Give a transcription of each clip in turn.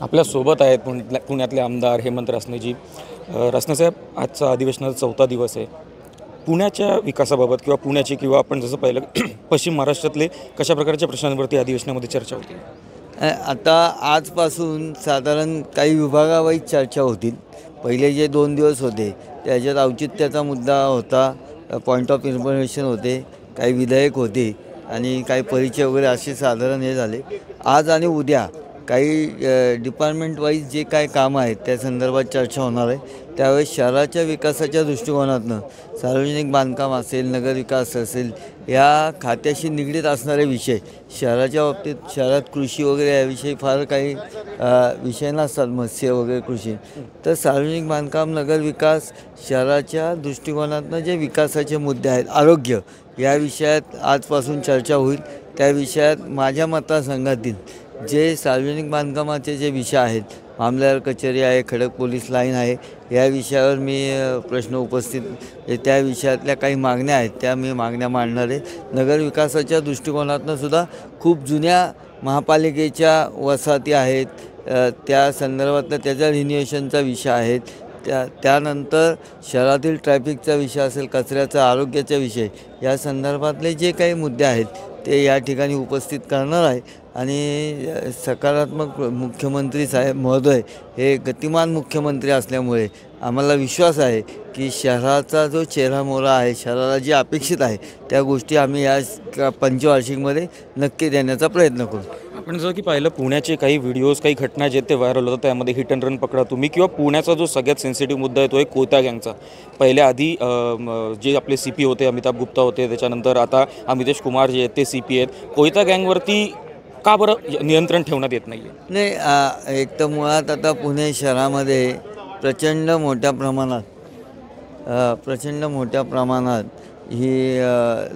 आपल्यासोबत आहेत पुण्यातले आमदार हेमंत रासनेजी. रासनेसाहेब, आजचा अधिवेशनाचा चौथा दिवस आहे. पुण्याच्या विकासाबाबत किंवा पुण्याची किंवा आपण जसं पाहिलं पश्चिम महाराष्ट्रातले कशा प्रकारच्या प्रश्नांवरती अधिवेशनामध्ये चर्चा होती? आता आजपासून साधारण काही विभागावाईज चर्चा होतील. पहिले जे 2 दिवस होते त्याच्यात औचित्याचा मुद्दा होता, पॉईंट ऑफ इन्फॉर्मेशन होते, काही विधेयक होते आणि काही परिचय वगैरे असे साधारण हे झाले. आज आणि उद्या काही डिपार्टमेंट वाईज जे काय कामं आहेत त्या संदर्भात चर्चा होणार आहे. त्यावेळेस शहराच्या विकासाच्या दृष्टिकोनातनं सार्वजनिक बांधकाम असेल, नगरविकास असेल, या खात्याशी निगडीत असणारे विषय शहराच्या बाबतीत, शहरात कृषी वगैरे याविषयी फार काही विषय नसतात, मत्स्य वगैरे कृषी. तर सार्वजनिक बांधकाम, नगरविकास, शहराच्या दृष्टिकोनातनं जे विकासाचे मुद्दे आहेत, आरोग्य, या विषयात आजपासून चर्चा होईल. त्या विषयात माझ्या मतदारसंघातील जे सार्वजनिक बांधकामाचे जे विषय आहेत, मामलेदार कचेरी आहे, खडक पोलीस लाईन आहे, या विषयावर मी प्रश्न उपस्थित, त्या विषयातल्या काही मागण्या आहेत त्या मी मागण्या मांडणार आहे. नगरविकासाच्या दृष्टिकोनातून सुद्धा खूप जुन्या महापालिकेच्या वसाहती आहेत, त्या संदर्भातलं त्याच्या रिन्युएशनचा विषय आहेत. त्यानंतर शहरातील ट्रॅफिकचा विषय असेल, कचऱ्याचा, आरोग्याचा विषय, या संदर्भातले जे काही मुद्दे आहेत ते या ठिकाणी उपस्थित करणार आहे. आणि सकारात्मक मुख्यमंत्री साहेब महोदय हे गतिमान मुख्यमंत्री असल्यामुळे आम्हाला विश्वास आहे की शहराचा जो चेहरामोहरा आहे, शहराला जे अपेक्षित आहे त्या गोष्टी आम्ही या पंचवार्षिकमध्ये नक्की देण्याचा प्रयत्न करू. आपण जर की पाहिलं पुण्याचे काही व्हिडिओज, काही घटना जे ते व्हायरल होतात, त्यामध्ये हिट अँड रन पकडा तुम्ही, किंवा पुण्याचा जो सगळ्यात सेन्सिटिव्ह मुद्दा आहे तो एक कोयता गँगचा. पहिल्या आधी जे आपले CP होते अमिताभ गुप्ता होते, त्याच्यानंतर आता अमितेश कुमार जे आहेत ते CP आहेत. कोयता गँगवरती का बरं नियंत्रण ठेवण्यात येत नाही आहे? नाही, एक तर मुळात आता पुणे शहरामध्ये प्रचंड मोठ्या प्रमाणात ही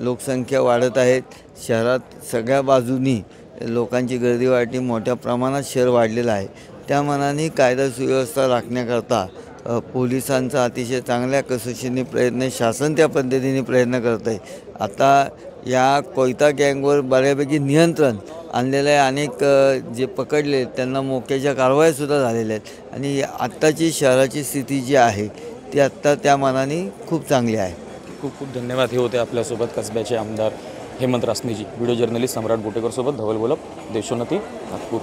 लोकसंख्या वाढत आहेत. शहरात सगळ्या बाजूनी लोकांची गर्दी वाढली, मोठ्या प्रमाणात शहर वाढलेलं आहे. त्या मानाने कायदा सुव्यवस्था राखण्याकरता पोलिसांचा अतिशय चांगल्या कसोशीने प्रयत्न, शासन त्या पद्धतीने प्रयत्न करत आहे. आता या कोयता गँगवर बऱ्यापैकी नियंत्रण आणलेलं आहे. अनेक जे पकडले त्यांना मोक्याच्या कारवायासुद्धा झालेल्या आहेत. आणि आत्ताची शहराची स्थिती जी आहे ती आत्ता त्या मानाने खूप चांगली आहे. खूप खूप धन्यवाद. हे होते आपल्यासोबत कसब्याचे आमदार हेमंत रासनेजी. व्हिडिओ जर्नलिस्ट सम्राट गोटेकरसोबत धवल बोलप, देशोन्नती, नागपूर.